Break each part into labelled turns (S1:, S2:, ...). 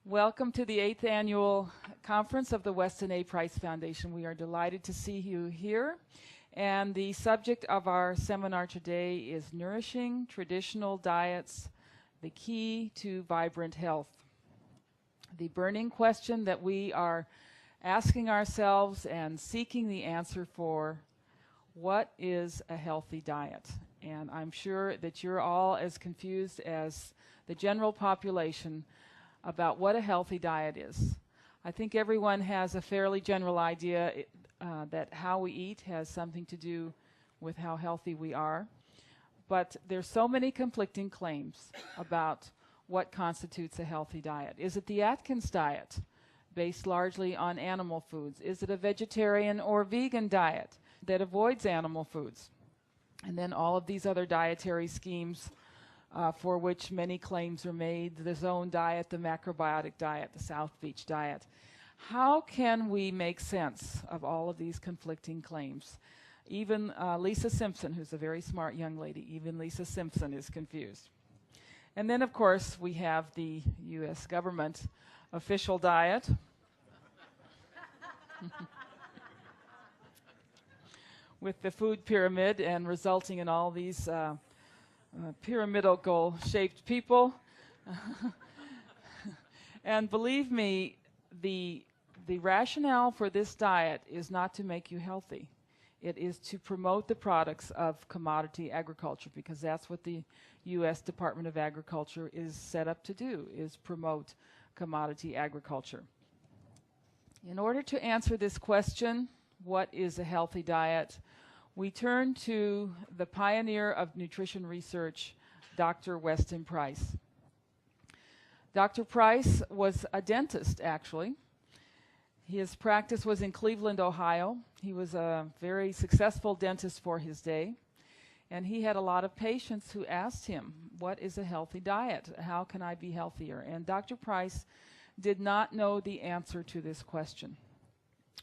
S1: Welcome to the 8th Annual Conference of the Weston A. Price Foundation. We are delighted to see you here. And the subject of our seminar today is Nourishing Traditional Diets, the Key to Vibrant Health. The burning question that we are asking ourselves and seeking the answer for: what is a healthy diet? And I'm sure that you're all as confused as the general population about what a healthy diet is. I think everyone has a fairly general idea that how we eat has something to do with how healthy we are. But there's so many conflicting claims about what constitutes a healthy diet. Is it the Atkins diet, based largely on animal foods? Is it a vegetarian or vegan diet that avoids animal foods? And then all of these other dietary schemes for which many claims are made: the zone diet, the macrobiotic diet, the South Beach diet. How can we make sense of all of these conflicting claims? Even Lisa Simpson, who's a very smart young lady, even Lisa Simpson is confused. And then, of course, we have the U.S. government official diet. With the food pyramid and resulting in all these pyramidal-shaped people. And believe me, the rationale for this diet is not to make you healthy. It is to promote the products of commodity agriculture, because that's what the U.S. Department of Agriculture is set up to do, is promote commodity agriculture. In order to answer this question, what is a healthy diet, we turn to the pioneer of nutrition research, Dr. Weston Price. Dr. Price was a dentist, actually. His practice was in Cleveland, Ohio. He was a very successful dentist for his day, and he had a lot of patients who asked him, what is a healthy diet? How can I be healthier? And Dr. Price did not know the answer to this question.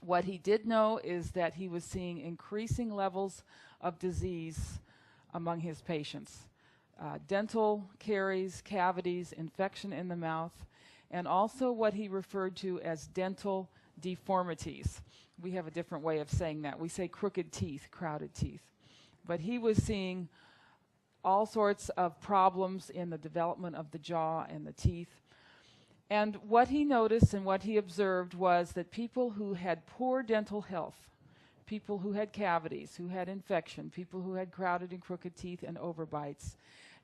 S1: What he did know is that he was seeing increasing levels of disease among his patients. Dental caries, cavities, infection in the mouth, and also what he referred to as dental deformities. We have a different way of saying that. We say crooked teeth, crowded teeth. But he was seeing all sorts of problems in the development of the jaw and the teeth. And what he noticed and what he observed was that people who had poor dental health, people who had cavities, who had infection, people who had crowded and crooked teeth and overbites,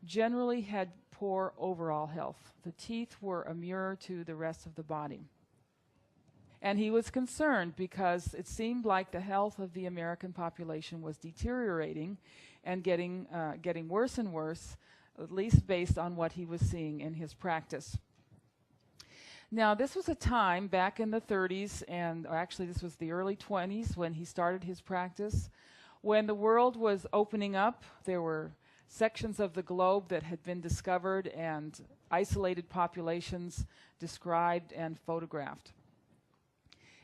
S1: generally had poor overall health. The teeth were a mirror to the rest of the body. And he was concerned because it seemed like the health of the American population was deteriorating and getting worse and worse, at least based on what he was seeing in his practice. Now, this was a time back in the 30s, and actually this was the early 20s when he started his practice, when the world was opening up. There were sections of the globe that had been discovered and isolated populations described and photographed.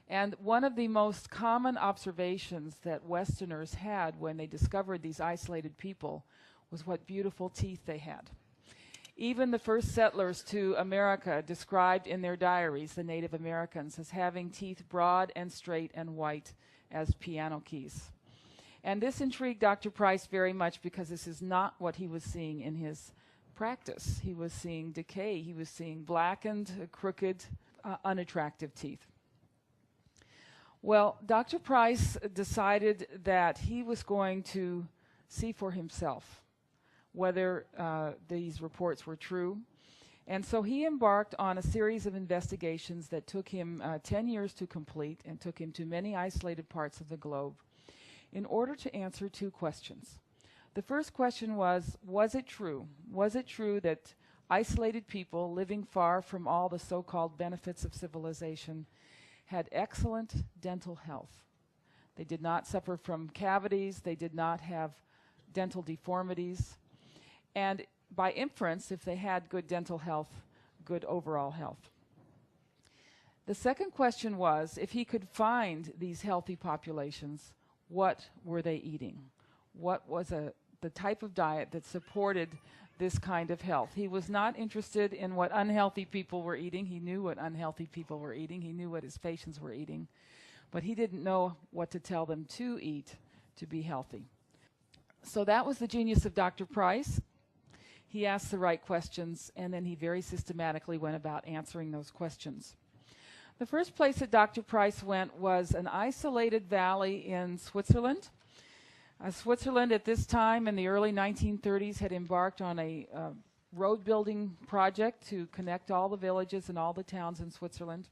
S1: And one of the most common observations that Westerners had when they discovered these isolated people was what beautiful teeth they had. Even the first settlers to America described in their diaries the Native Americans as having teeth broad and straight and white as piano keys. And this intrigued Dr. Price very much, because this is not what he was seeing in his practice. He was seeing decay. He was seeing blackened, crooked, unattractive teeth. Well, Dr. Price decided that he was going to see for himself whether these reports were true. And so he embarked on a series of investigations that took him 10 years to complete and took him to many isolated parts of the globe in order to answer two questions. The first question was it true? Was it true that isolated people living far from all the so-called benefits of civilization had excellent dental health? They did not suffer from cavities. They did not have dental deformities. And by inference, if they had good dental health, good overall health. The second question was, if he could find these healthy populations, what were they eating? What was a the type of diet that supported this kind of health. He was not interested in what unhealthy people were eating. He knew what unhealthy people were eating. He knew what his patients were eating. But he didn't know what to tell them to eat to be healthy. So that was the genius of Dr. Price. He asked the right questions, and then he very systematically went about answering those questions. The first place that Dr. Price went was an isolated valley in Switzerland. Switzerland at this time in the early 1930s had embarked on a road building project to connect all the villages and all the towns in Switzerland.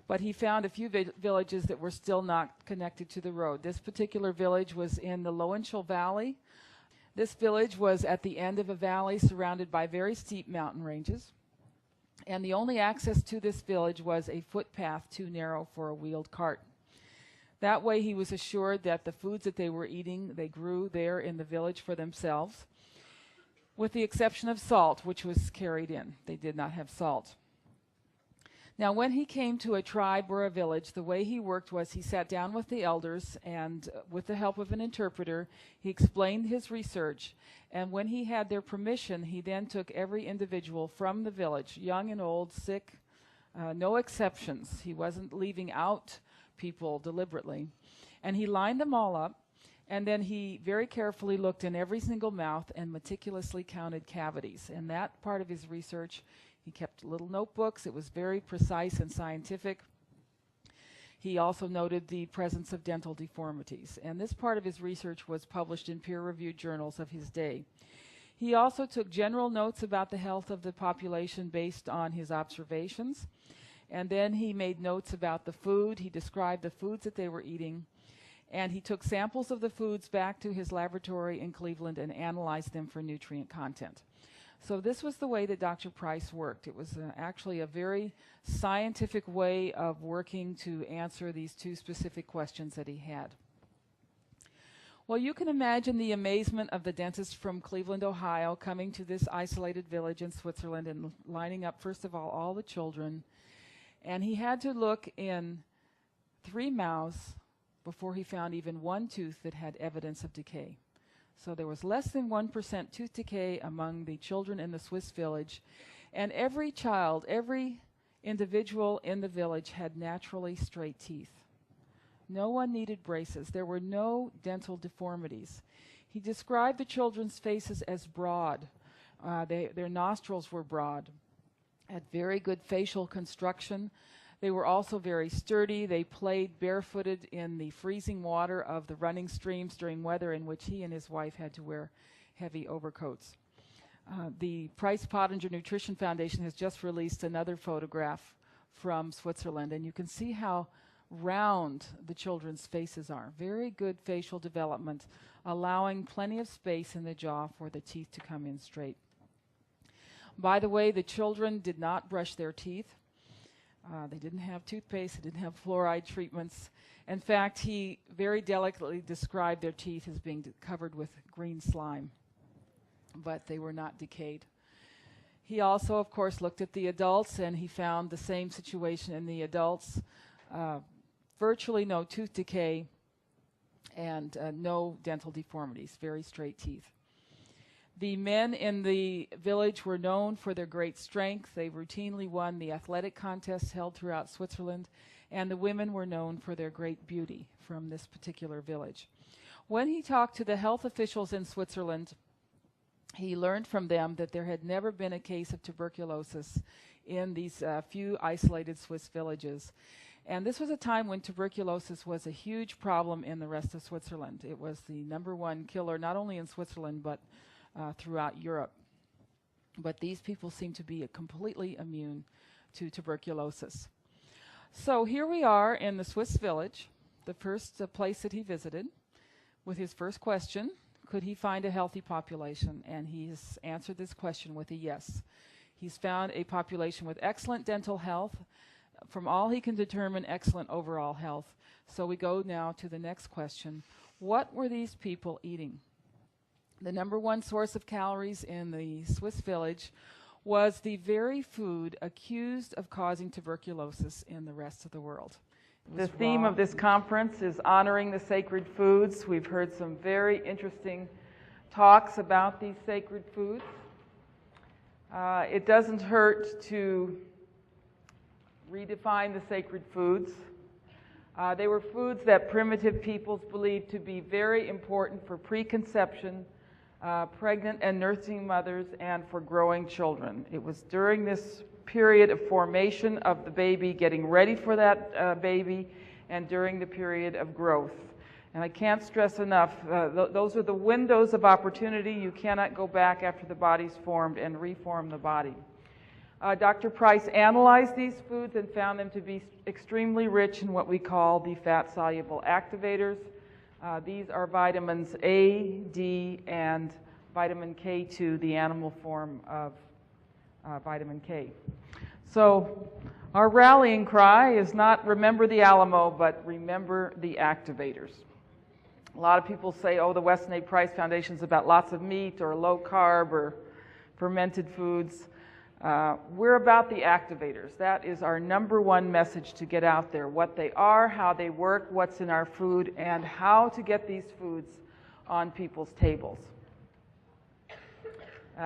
S1: But he found a few villages that were still not connected to the road. This particular village was in the Lowenschel Valley. This village was at the end of a valley surrounded by very steep mountain ranges. And the only access to this village was a footpath too narrow for a wheeled cart. That way he was assured that the foods that they were eating, they grew there in the village for themselves, with the exception of salt, which was carried in. They did not have salt. Now, when he came to a tribe or a village, the way he worked was he sat down with the elders, and with the help of an interpreter, he explained his research. And when he had their permission, he then took every individual from the village, young and old, sick, no exceptions. He wasn't leaving out people deliberately. And he lined them all up, and then he very carefully looked in every single mouth and meticulously counted cavities. And that part of his research, he kept little notebooks. It was very precise and scientific. He also noted the presence of dental deformities. And this part of his research was published in peer-reviewed journals of his day. He also took general notes about the health of the population based on his observations. And then he made notes about the food. He described the foods that they were eating. And he took samples of the foods back to his laboratory in Cleveland and analyzed them for nutrient content. So this was the way that Dr. Price worked. It was actually a very scientific way of working to answer these two specific questions that he had. Well, you can imagine the amazement of the dentist from Cleveland, Ohio, coming to this isolated village in Switzerland and lining up, first of all the children. And he had to look in 3 mouths before he found even one tooth that had evidence of decay. So there was less than 1% tooth decay among the children in the Swiss village. And every child, every individual in the village had naturally straight teeth. No one needed braces. There were no dental deformities. He described the children's faces as broad. Their nostrils were broad, had very good facial construction. They were also very sturdy. They played barefooted in the freezing water of the running streams during weather in which he and his wife had to wear heavy overcoats. The Price Pottinger Nutrition Foundation has just released another photograph from Switzerland, and you can see how round the children's faces are. Very good facial development, allowing plenty of space in the jaw for the teeth to come in straight. By the way, the children did not brush their teeth. They didn't have toothpaste. They didn't have fluoride treatments. In fact, he very delicately described their teeth as being covered with green slime, but they were not decayed. He also, of course, looked at the adults, and he found the same situation in the adults. Virtually no tooth decay and no dental deformities, very straight teeth. The men in the village were known for their great strength. They routinely won the athletic contests held throughout Switzerland, and the women were known for their great beauty from this particular village. When he talked to the health officials in Switzerland, he learned from them that there had never been a case of tuberculosis in these few isolated Swiss villages. And this was a time when tuberculosis was a huge problem in the rest of Switzerland. It was the #1 killer, not only in Switzerland, but throughout Europe. But these people seem to be completely immune to tuberculosis. So here we are in the Swiss village, the first place that he visited, with his first question, could he find a healthy population? And he's answered this question with a yes. He's found a population with excellent dental health, from all he can determine, excellent overall health. So we go now to the next question. What were these people eating? The #1 source of calories in the Swiss village was the very food accused of causing tuberculosis in the rest of the world. The theme of this conference is honoring the sacred foods. We've heard some very interesting talks about these sacred foods. It doesn't hurt to redefine the sacred foods. They were foods that primitive peoples believed to be very important for preconception, pregnant and nursing mothers, and for growing children. It was during this period of formation of the baby, getting ready for that baby, and during the period of growth. And I can't stress enough, those are the windows of opportunity. You cannot go back after the body's formed and reform the body. Dr. Price analyzed these foods and found them to be extremely rich in what we call the fat-soluble activators. These are vitamins A, D, and vitamin K2, the animal form of vitamin K. So our rallying cry is not remember the Alamo, but remember the activators. A lot of people say, oh, the Weston A. Price Foundation is about lots of meat or low carb or fermented foods. We're about the activators. That is our number one message to get out there. What they are, how they work, what's in our food, and how to get these foods on people's tables.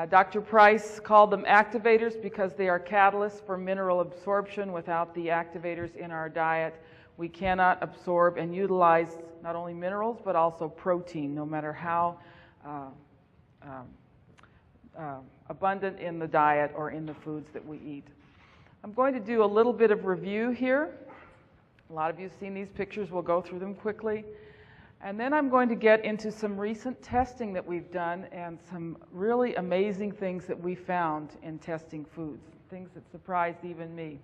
S1: Dr. Price called them activators because they are catalysts for mineral absorption. Without the activators in our diet, we cannot absorb and utilize not only minerals but also protein, no matter how abundant in the diet or in the foods that we eat. I'm going to do a little bit of review here. A lot of you have seen these pictures. We'll go through them quickly. And then I'm going to get into some recent testing that we've done and some really amazing things that we found in testing foods, things that surprised even me.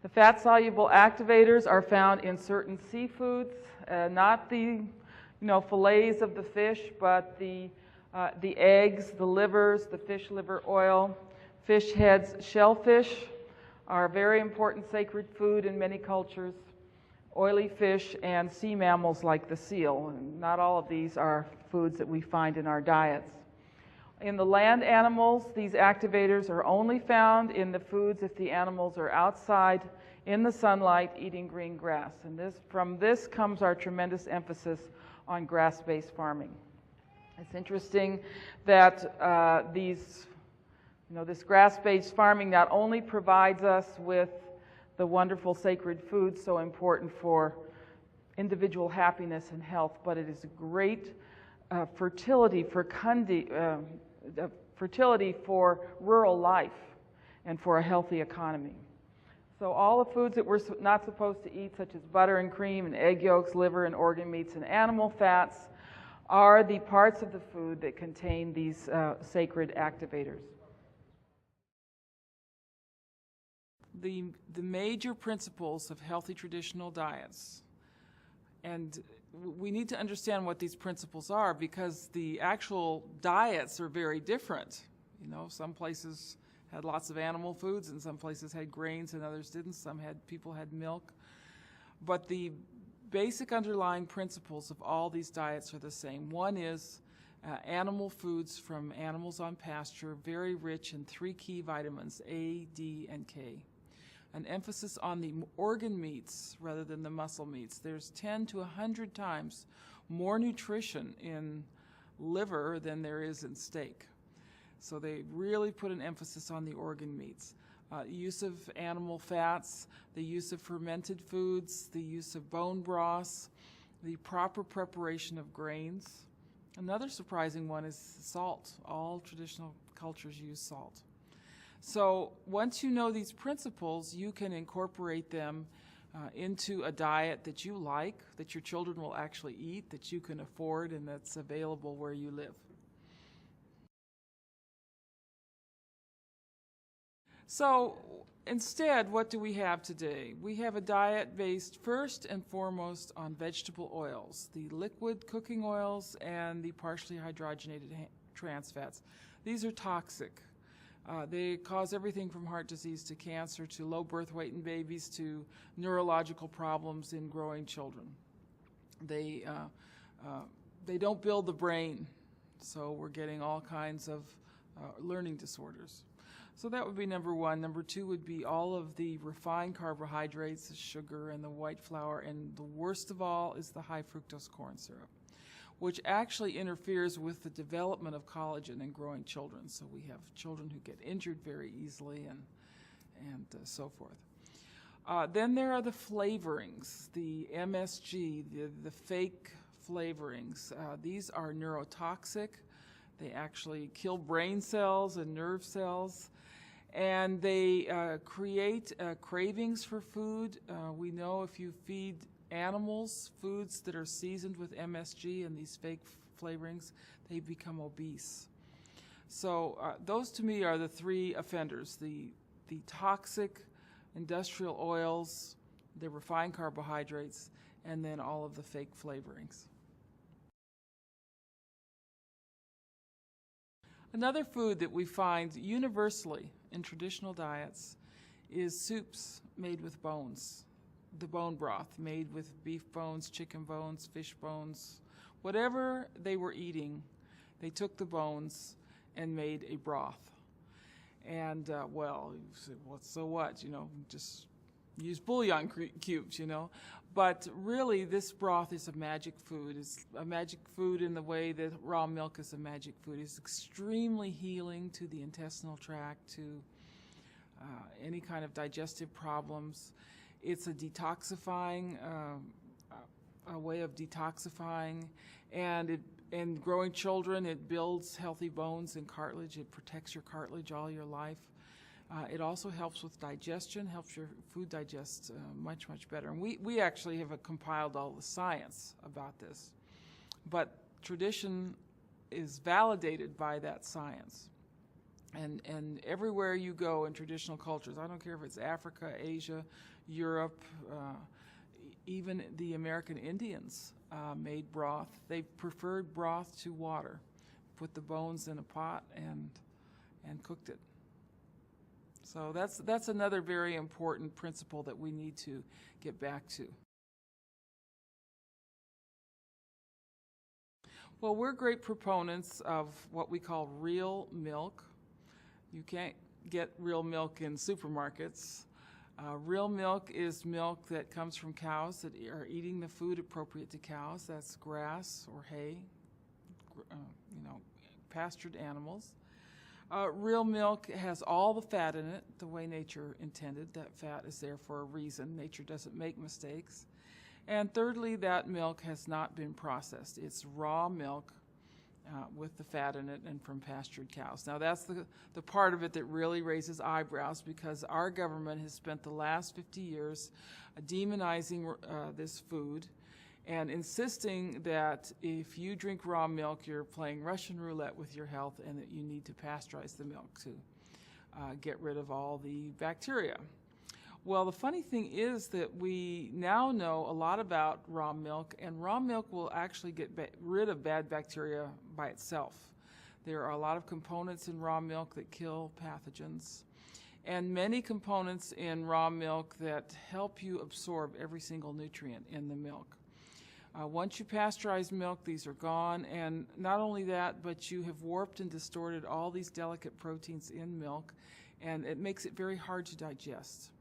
S1: The fat-soluble activators are found in certain seafoods, not the fillets of the fish, but the eggs, the livers, the fish liver oil, fish heads. Shellfish are a very important sacred food in many cultures. Oily fish and sea mammals like the seal. And not all of these are foods that we find in our diets. In the land animals, these activators are only found in the foods if the animals are outside in the sunlight eating green grass. And from this comes our tremendous emphasis on grass-based farming. It's interesting that this grass-based farming not only provides us with the wonderful sacred foods so important for individual happiness and health, but it is a great fertility for rural life and for a healthy economy. So all the foods that we're not supposed to eat, such as butter and cream and egg yolks, liver and organ meats and animal fats, are the parts of the food that contain these sacred activators. The major principles of healthy traditional diets, and we need to understand what these principles are because the actual diets are very different. Some places had lots of animal foods and some places had grains and others didn't. People had milk. But the basic underlying principles of all these diets are the same. One is animal foods from animals on pasture, very rich in 3 key vitamins, A, D, and K. An emphasis on the organ meats rather than the muscle meats. There's 10 to 100 times more nutrition in liver than there is in steak. So they really put an emphasis on the organ meats. Use of animal fats, the use of fermented foods, the use of bone broths, the proper preparation of grains. Another surprising one is salt. All traditional cultures use salt. So once you know these principles, you can incorporate them into a diet that you like, that your children will actually eat, that you can afford, and that's available where you live. So instead, what do we have today? We have a diet based first and foremost on vegetable oils, the liquid cooking oils and the partially hydrogenated trans fats. These are toxic. They cause everything from heart disease to cancer to low birth weight in babies to neurological problems in growing children. They don't build the brain, so we're getting all kinds of learning disorders. So that would be number one. Number two would be all of the refined carbohydrates, the sugar and the white flour, and the worst of all is the high fructose corn syrup, which actually interferes with the development of collagen in growing children. So we have children who get injured very easily and so forth. Then there are the flavorings, the MSG, the fake flavorings. These are neurotoxic. They actually kill brain cells and nerve cells, and they create cravings for food. We know if you feed animals foods that are seasoned with MSG and these fake flavorings, they become obese. So those to me are the three offenders: the toxic industrial oils, the refined carbohydrates, and then all of the fake flavorings. Another food that we find universally in traditional diets is soups made with bones. The bone broth made with beef bones, chicken bones, fish bones, whatever they were eating, they took the bones and made a broth. And well, so what? Just use bouillon cubes, But really, this broth is a magic food. It's a magic food in the way that raw milk is a magic food. It's extremely healing to the intestinal tract, to any kind of digestive problems. It's a detoxifying, a way of detoxifying, and in growing children, it builds healthy bones and cartilage. It protects your cartilage all your life. It also helps with digestion, helps your food digest much, much better. And we actually have compiled all the science about this. But tradition is validated by that science. And everywhere you go in traditional cultures, I don't care if it's Africa, Asia, Europe, even the American Indians made broth. They preferred broth to water. Put the bones in a pot and cooked it. So that's another very important principle that we need to get back to. Well, we're great proponents of what we call real milk. You can't get real milk in supermarkets. Real milk is milk that comes from cows that are eating the food appropriate to cows. That's grass or hay, pastured animals. Real milk has all the fat in it the way nature intended. That fat is there for a reason. Nature doesn't make mistakes. And thirdly, that milk has not been processed. It's raw milk with the fat in it and from pastured cows. Now that's the part of it that really raises eyebrows, because our government has spent the last 50 years demonizing this food and insisting that if you drink raw milk, you're playing Russian roulette with your health, and that you need to pasteurize the milk to get rid of all the bacteria. Well, the funny thing is that we now know a lot about raw milk, and raw milk will actually get rid of bad bacteria by itself. There are a lot of components in raw milk that kill pathogens, and many components in raw milk that help you absorb every single nutrient in the milk. Once you pasteurize milk, these are gone, and not only that, but you have warped and distorted all these delicate proteins in milk, and it makes it very hard to digest.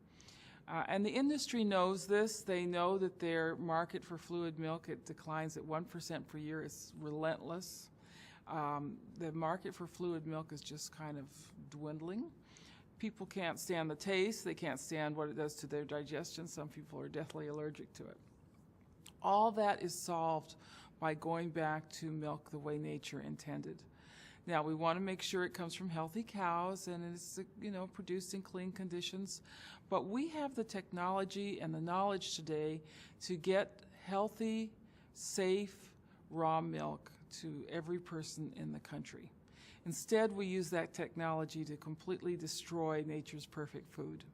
S1: And the industry knows this. They know that their market for fluid milk, it declines at 1% per year. It's relentless. The market for fluid milk is just kind of dwindling. People can't stand the taste. They can't stand what it does to their digestion. Some people are deathly allergic to it. All that is solved by going back to milk the way nature intended. Now, we want to make sure it comes from healthy cows and it's, produced in clean conditions. But we have the technology and the knowledge today to get healthy, safe, raw milk to every person in the country. Instead, we use that technology to completely destroy nature's perfect food.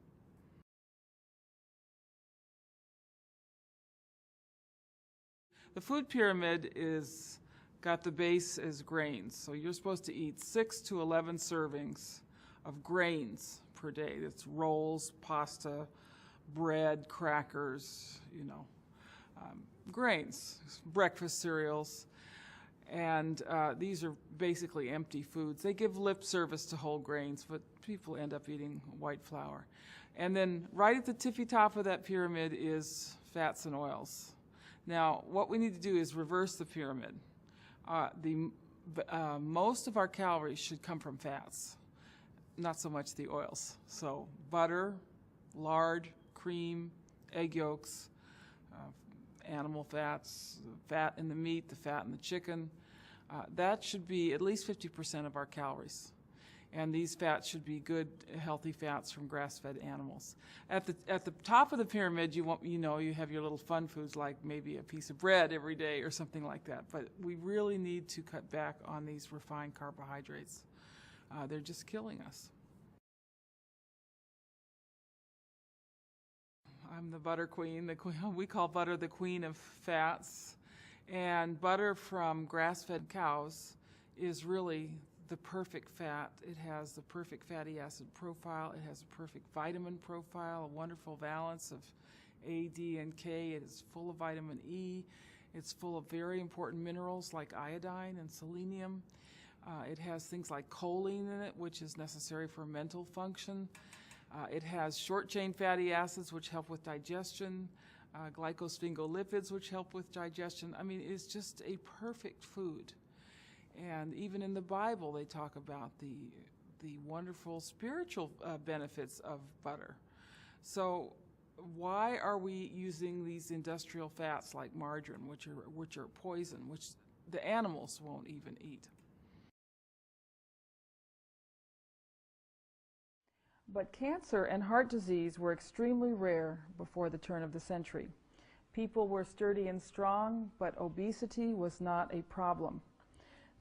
S1: The food pyramid is got the base as grains. So you're supposed to eat 6 to 11 servings of grains per day. That's rolls, pasta, bread, crackers, grains, breakfast cereals. And these are basically empty foods. They give lip service to whole grains, but people end up eating white flour. And then right at the tippy top of that pyramid is fats and oils. Now, what we need to do is reverse the pyramid. Most of our calories should come from fats, not so much the oils. So butter, lard, cream, egg yolks, animal fats, fat in the meat, the fat in the chicken. That should be at least 50% of our calories. And these fats should be good, healthy fats from grass-fed animals. At the top of the pyramid, you have your little fun foods like maybe a piece of bread every day or something like that. But we really need to cut back on these refined carbohydrates. They're just killing us. I'm the butter queen. We call butter the queen of fats. And butter from grass-fed cows is really the perfect fat. It has the perfect fatty acid profile. It has a perfect vitamin profile, a wonderful balance of A, D, and K. It is full of vitamin E. It's full of very important minerals like iodine and selenium. It has things like choline in it, which is necessary for mental function. It has short-chain fatty acids, which help with digestion, glycosphingolipids, which help with digestion. I mean, it's just a perfect food. And even in the Bible, they talk about the wonderful spiritual benefits of butter. So why are we using these industrial fats like margarine, which are poison, which the animals won't even eat? But cancer and heart disease were extremely rare before the turn of the century. People were sturdy and strong, but obesity was not a problem.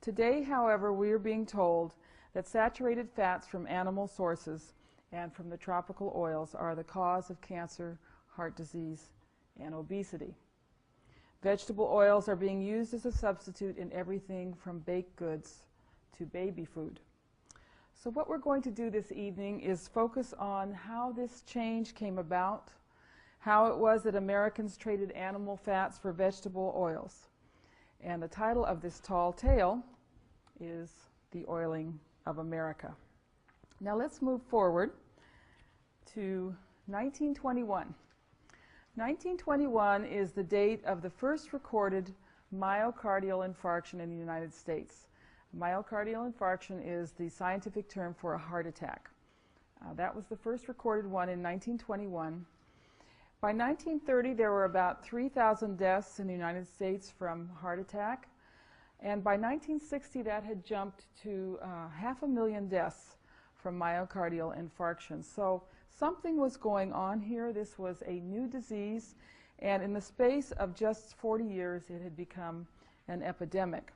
S1: Today, however, we are being told that saturated fats from animal sources and from the tropical oils are the cause of cancer, heart disease, and obesity. Vegetable oils are being used as a substitute in everything from baked goods to baby food. So what we're going to do this evening is focus on how this change came about, how it was that Americans traded animal fats for vegetable oils. And the title of this tall tale is The Oiling of America. Now let's move forward to 1921. 1921 is the date of the first recorded myocardial infarction in the United States. Myocardial infarction is the scientific term for a heart attack. That was the first recorded one in 1921. By 1930, there were about 3,000 deaths in the United States from heart attack. And by 1960, that had jumped to 500,000 deaths from myocardial infarction. So something was going on here. This was a new disease. And in the space of just 40 years, it had become an epidemic.